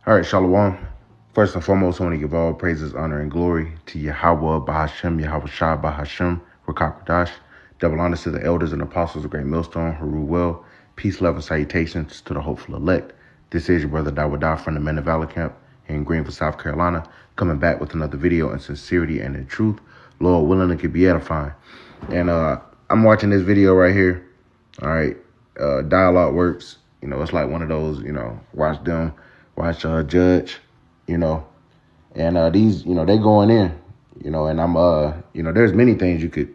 All right, Shalom. First and foremost, I want to give all praises, honor, and glory to Yahweh, Bahashem, Yahweh Shai, Bahashem, Rakakwadash. Double honors to the elders and apostles of Great Millstone who rule well. Peace, love, and salutations to the hopeful elect. This is your brother Dawadah from the Men of Valor Camp here in Greenville, South Carolina, coming back with another video in sincerity and in truth. Lord willing, it could be edifying. And I'm watching this video right here. All right, dialogue works. You know, it's like one of those, watch Judge, and these, they going in, and I'm, there's many things you could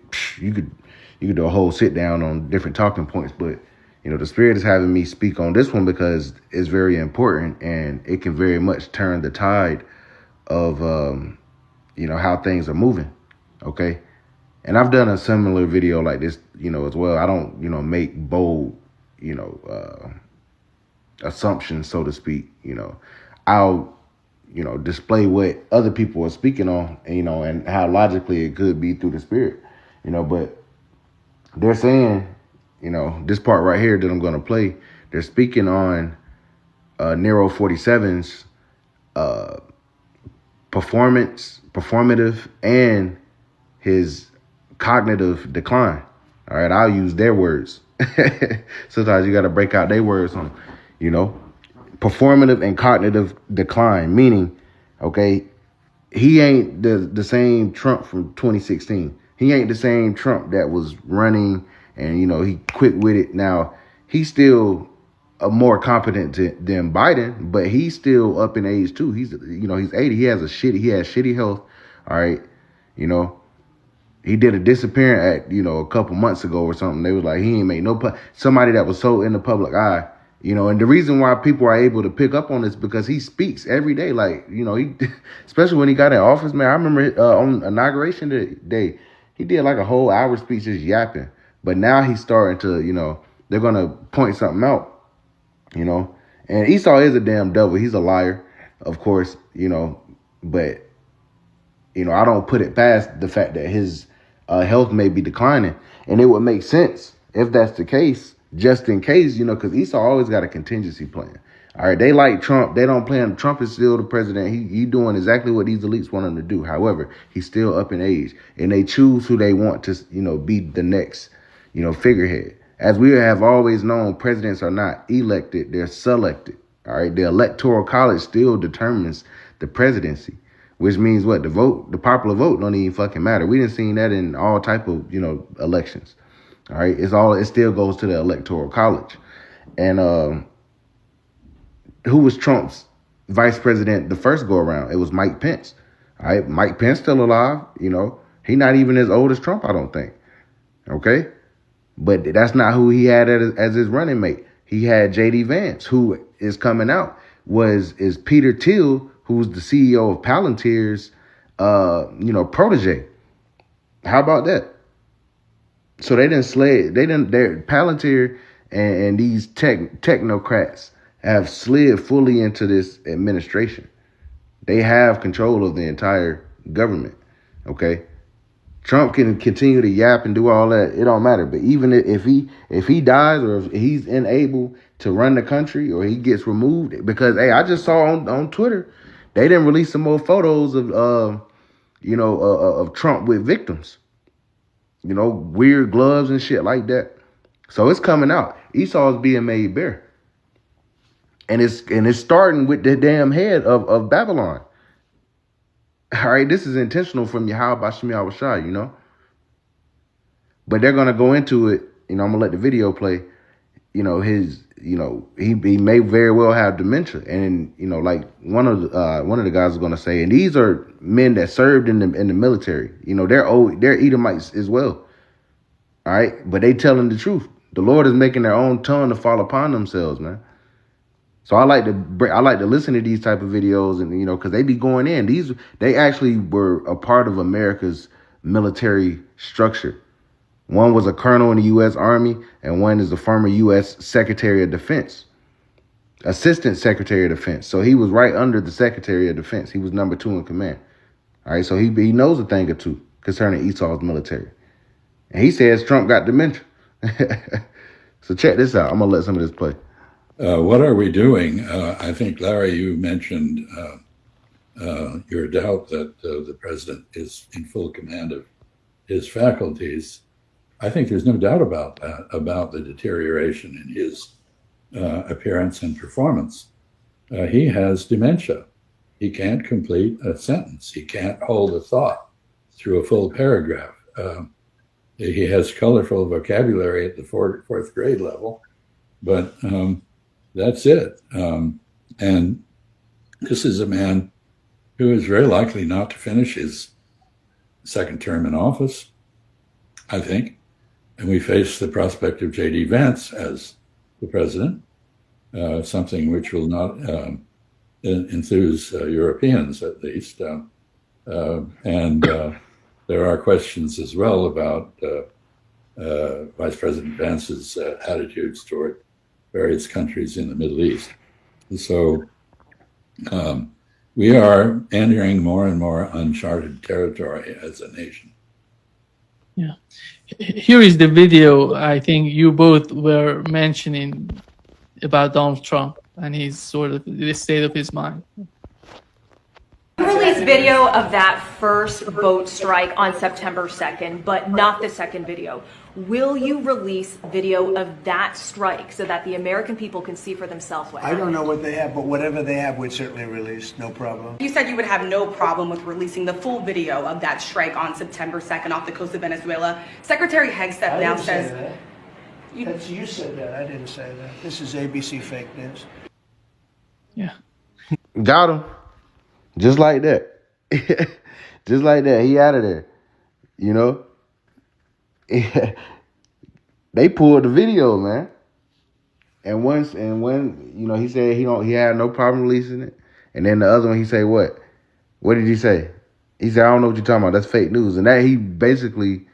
do a whole sit down on different talking points, but, the Spirit is having me speak on this one because it's very important and it can very much turn the tide of, how things are moving. Okay. And I've done a similar video like this, as well. I don't, make bold, assumptions, so to speak. I'll, display what other people are speaking on, and how logically it could be through the Spirit, but they're saying, this part right here that I'm going to play, they're speaking on Nero 47's performative and his cognitive decline. All right, I'll use their words. Sometimes you got to break out their words on, performative and cognitive decline, meaning, okay, he ain't the same Trump from 2016. He ain't the same Trump that was running and, he quit with it. Now, he's still more competent than Biden, but he's still up in age too. He's 80. He has shitty health. All right. He did a disappearance at, a couple months ago or something. They was like, he ain't make somebody that was so in the public eye, and the reason why people are able to pick up on this because he speaks every day. Like, he, especially when he got in office, man, I remember on inauguration day, he did like a whole hour speech just yapping. But now he's starting to, they're going to point something out, and Esau is a damn devil. He's a liar, of course, but, I don't put it past the fact that his health may be declining. And it would make sense if that's the case, just in case, because Esau always got a contingency plan. All right, they like Trump. They don't plan. Trump is still the president. He doing exactly what these elites want him to do. However, he's still up in age, and they choose who they want to, be the next, figurehead. As we have always known, presidents are not elected; they're selected. All right, the electoral college still determines the presidency. Which means what? The popular vote don't even fucking matter. We didn't see that in all type of, elections. All right. It still goes to the electoral college. And who was Trump's vice president the first go around? It was Mike Pence. All right. Mike Pence still alive. He not even as old as Trump, I don't think. Okay. But that's not who he had as his running mate. He had J.D. Vance, who is coming out, is Peter Thiel, who's the CEO of Palantir's, protege. How about that? So they're Palantir and these technocrats have slid fully into this administration. They have control of the entire government. Okay. Trump can continue to yap and do all that. It don't matter. But even if he dies or if he's unable to run the country or he gets removed, because, hey, I just saw on Twitter, they didn't release some more photos of Trump with victims, weird gloves and shit like that. So it's coming out. Esau's being made bare. And it's starting with the damn head of Babylon. All right, this is intentional from Yahweh Bashem Yahweh Shai, But they're gonna go into it. I'm gonna let the video play. He may very well have dementia, and like one of the guys is gonna say, and these are men that served in the military. They're old, they're Edomites as well. All right, but they telling the truth. The Lord is making their own tongue to fall upon themselves, man. So I like to listen to these type of videos, and because they be going in. They actually were a part of America's military structure. One was a colonel in the U.S. Army, and one is the former U.S. Secretary of Defense, Assistant Secretary of Defense. So he was right under the Secretary of Defense. He was number 2 in command. All right, so he knows a thing or two concerning Esau's military. And he says Trump got dementia. So check this out. I'm going to let some of this play. What are we doing? I think, Larry, you mentioned your doubt that the president is in full command of his faculties. I think there's no doubt about that, about the deterioration in his appearance and performance. He has dementia. He can't complete a sentence. He can't hold a thought through a full paragraph. He has colorful vocabulary at the fourth grade level, but that's it. And this is a man who is very likely not to finish his second term in office, I think. And we face the prospect of J.D. Vance as the president, something which will not enthuse Europeans, at least. And there are questions as well about Vice President Vance's attitudes toward various countries in the Middle East. So we are entering more and more uncharted territory as a nation. Yeah. Here is the video I think you both were mentioning about Donald Trump and his sort of the state of his mind. You released video of that first boat strike on September 2nd, but not the second video. Will you release video of that strike so that the American people can see for themselves what happened? I don't know what they have, but whatever they have, we'd certainly release. No problem. You said you would have no problem with releasing the full video of that strike on September 2nd off the coast of Venezuela. Secretary Hegseth now says... That. You said that. I didn't say that. This is ABC fake news. Yeah. Got him. Just like that. Just like that. He out of there. You know? They pulled the video, man. And when you know, he said he had no problem releasing it. And then the other one, he said what? What did he say? He said, I don't know what you're talking about. That's fake news. And that he basically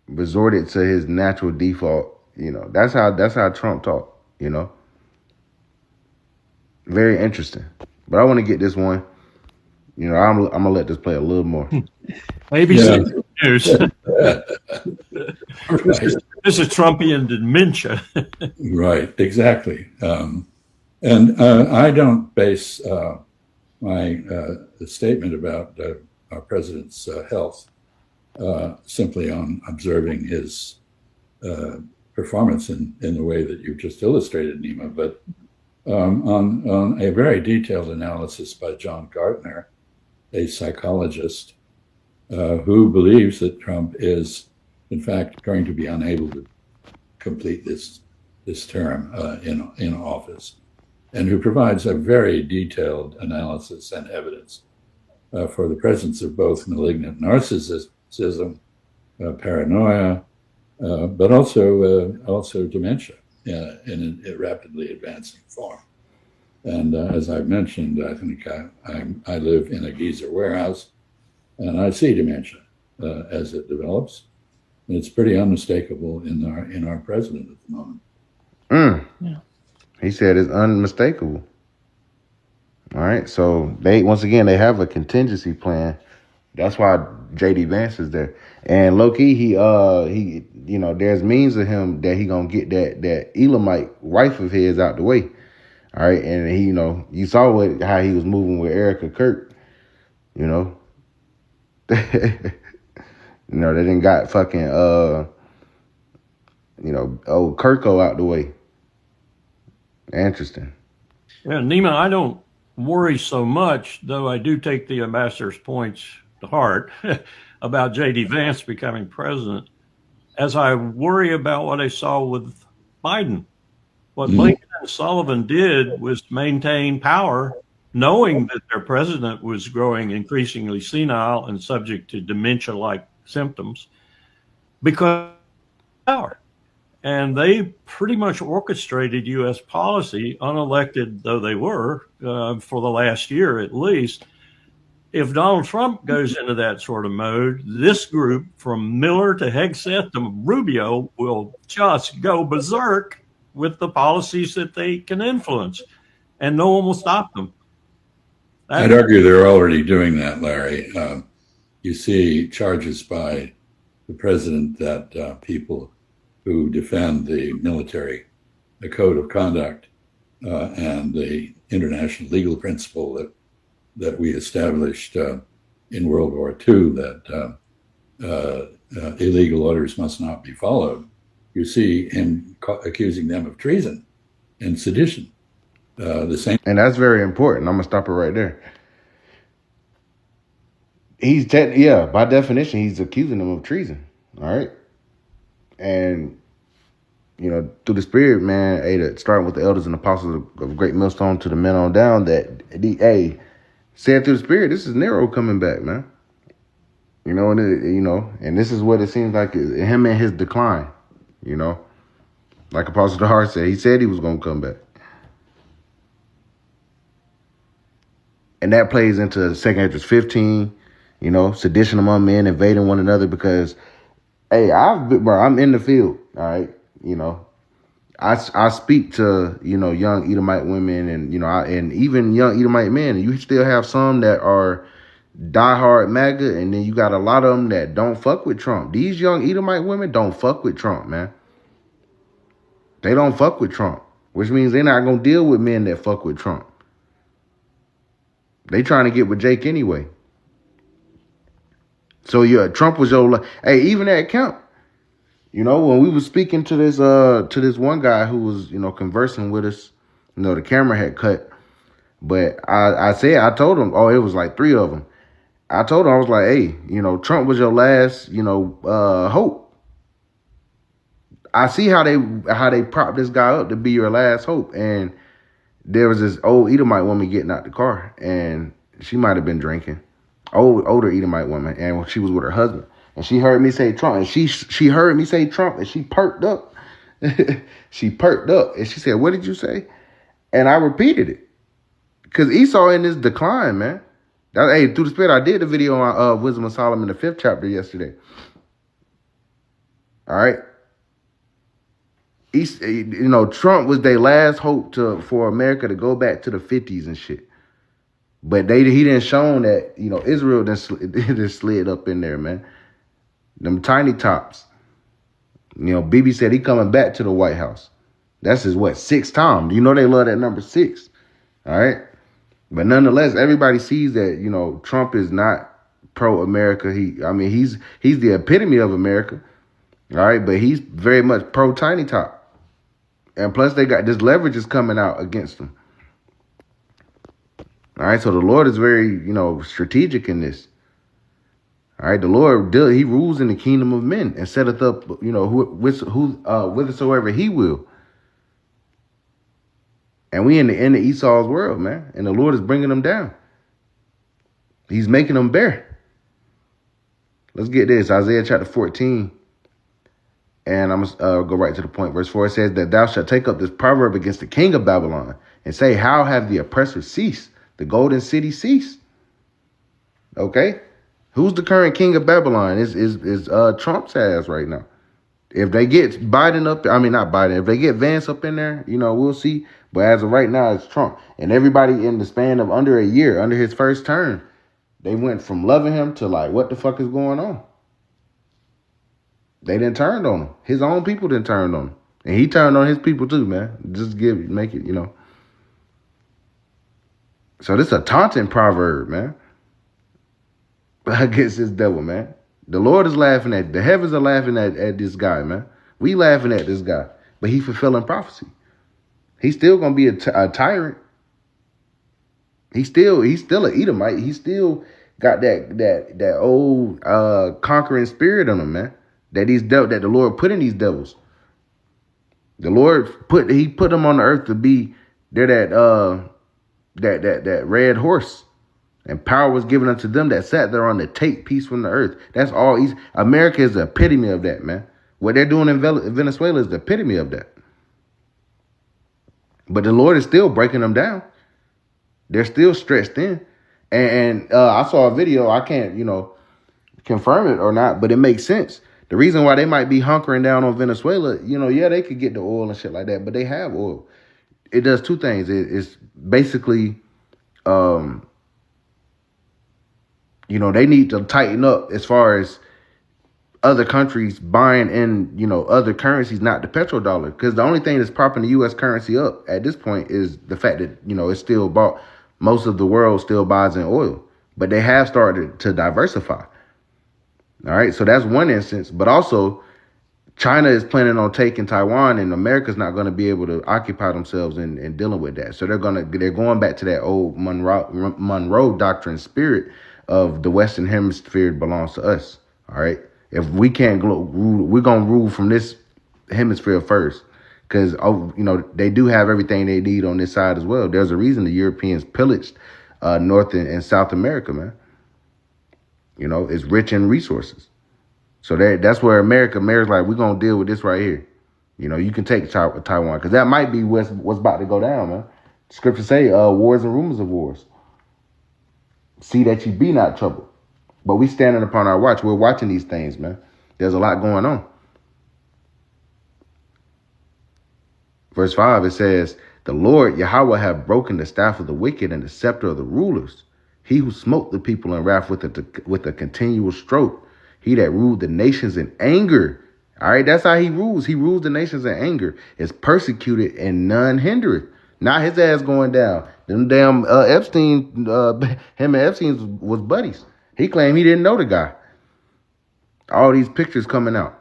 resorted to his natural default. You know, that's how Trump talk, you know. Very interesting. But I want to get this one. You know, I'm gonna let this play a little more. Maybe some news. This is Trumpian dementia. Right, exactly. And I don't base my statement about our president's health simply on observing his performance in the way that you've just illustrated, Nima, but on a very detailed analysis by John Gardner, a psychologist who believes that Trump is, in fact, going to be unable to complete this term in office, and who provides a very detailed analysis and evidence for the presence of both malignant narcissism, paranoia, but also dementia in a rapidly advancing form. And as I've mentioned, I think I live in a Giza warehouse, and I see dementia as it develops. And it's pretty unmistakable in our president at the moment. Yeah. He said it's unmistakable. All right, so they have a contingency plan. That's why J.D. Vance is there, and low key he there's means of him that he gonna get that Elamite wife of his out the way. All right, and he you saw how he was moving with Erica Kirk. They didn't got fucking old Kirko out the way. Interesting. Yeah, Nima, I don't worry so much, though I do take the ambassador's points to heart about J.D. Vance becoming president, as I worry about what I saw with Biden. What Lincoln and Sullivan did was maintain power, knowing that their president was growing increasingly senile and subject to dementia-like symptoms, because of power. And they pretty much orchestrated U.S. policy, unelected though they were, for the last year at least. If Donald Trump goes into that sort of mode, this group from Miller to Hegseth to Rubio will just go berserk with the policies that they can influence, and no one will stop them. I'd argue they're already doing that, Larry. You see charges by the president that people who defend the military the code of conduct and the international legal principle that we established in World War II, that illegal orders must not be followed, you see him accusing them of treason and sedition. The same. And that's very important. I'm gonna stop it right there. By definition, he's accusing them of treason. All right. And, through the Spirit, man, starting with the elders and apostles of Great Millstone to the men on down, said through the Spirit, this is Nero coming back, man. And this is what it seems like him and his decline, like Apostle DeHart said, he said he was going to come back. And that plays into 2 Corinthians 15, sedition among men, invading one another, because, hey, I'm in the field, all right? I speak to, young Edomite women and, and even young Edomite men. And you still have some that are diehard MAGA, and then you got a lot of them that don't fuck with Trump. These young Edomite women don't fuck with Trump, man. They don't fuck with Trump, which means they're not going to deal with men that fuck with Trump. They trying to get with Jake anyway. So Trump was hey, even that count. When we were speaking to this one guy who was, conversing with us, the camera had cut, but I told him, it was like 3 of them. I told him, I was like, hey, Trump was your last, hope. I see how they prop this guy up to be your last hope. And there was this old Edomite woman getting out the car, and she might have been drinking. Older Edomite woman, and she was with her husband. And she heard me say Trump, and she heard me say Trump, and she perked up. She perked up, and she said, "What did you say?" And I repeated it, because Esau in this decline, man. Through the Spirit, I did the video on Wisdom of Solomon, the 5th chapter yesterday. All right. Trump was their last hope for America to go back to the 50s and shit. But he didn't shown that, Israel didn't slid up in there, man. Them tiny tops. Bibi said he coming back to the White House. That's his 6th time. They love that number 6. All right. But nonetheless, everybody sees that, Trump is not pro-America. He's the epitome of America. All right. But he's very much pro-tiny top. And plus they got this leverage is coming out against them. All right. So the Lord is very, strategic in this. All right, the Lord, he rules in the kingdom of men and setteth up, whithersoever he will. And we in the end of Esau's world, man. And the Lord is bringing them down. He's making them bare. Let's get this, Isaiah chapter 14. And I'm going to go right to the point. Verse 4, it says that thou shalt take up this proverb against the king of Babylon and say, how have the oppressors ceased? The golden city ceased. Okay. Who's the current king of Babylon? Is Trump's ass right now. If they get Biden up, not Biden. If they get Vance up in there, we'll see. But as of right now, it's Trump. And everybody in the span of under a year, under his first term, they went from loving him to like, what the fuck is going on? They didn't turn on him. His own people didn't turn on him. And he turned on his people too, man. Just make it, So this is a taunting proverb, man. Against this devil, man. The Lord is laughing the heavens are laughing at this guy, man. We laughing at this guy, but he fulfilling prophecy. He's still gonna be a tyrant. He's still an Edomite. He still got that old conquering spirit on him, man. That the Lord put in these devils. The Lord put them on the earth to be that red horse. And power was given unto them that sat there on to take peace from the earth. That's all. America is the epitome of that, man. What they're doing in Venezuela is the epitome of that. But the Lord is still breaking them down. They're still stretched in. And I saw a video. I can't, confirm it or not, but it makes sense. The reason why they might be hunkering down on Venezuela, they could get the oil and shit like that, but they have oil. It does 2 things. It's basically, they need to tighten up as far as other countries buying in, other currencies, not the petrodollar. Because the only thing that's propping the U.S. currency up at this point is the fact that, it's still bought. Most of the world still buys in oil, but they have started to diversify. All right. So that's one instance. But also, China is planning on taking Taiwan, and America's not going to be able to occupy themselves in dealing with that. So they're going back to that old Monroe Doctrine spirit of the Western Hemisphere belongs to us. All right. If we can't rule, we're going to rule from this hemisphere first, because, they do have everything they need on this side as well. There's a reason the Europeans pillaged North and South America, man. It's rich in resources. So that's where America's like, we're going to deal with this right here. You can take Taiwan, because that might be what's about to go down, man. Scripture say, wars and rumors of wars. See that you be not troubled. But we standing upon our watch. We're watching these things, man. There's a lot going on. Verse 5, it says, the Lord Yahweh have broken the staff of the wicked and the scepter of the rulers. He who smote the people in wrath with a continual stroke. He that ruled the nations in anger. All right, that's how he rules. He rules the nations in anger. Is persecuted and none hindereth. Now his ass going down. Them damn Epstein, him and Epstein was buddies. He claimed he didn't know the guy. All these pictures coming out.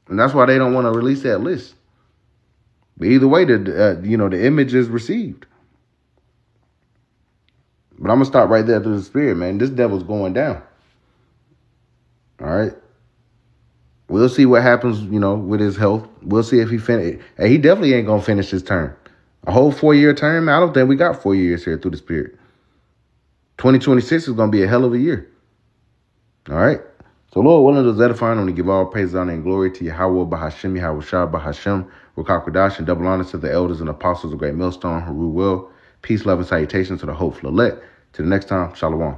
And that's why they don't want to release that list. But either way, the image is received. But I'm going to stop right there through the spirit, man. This devil's going down. All right. We'll see what happens, with his health. We'll see if he finish. He definitely ain't going to finish his term. A whole 4-year term? I don't think we got 4 years here through the spirit. 2026 is going to be a hell of a year. All right. So, Lord willing, those edifying, I want to give all praise, honor, and glory to Yahweh, Bahashem, Yahweh Shah, Bahashem, Rakakwadash, and double honor to the elders and apostles of Great Millstone, who rule well. Peace, love, and salutations to the hopeful elect. Till the next time, Shalom.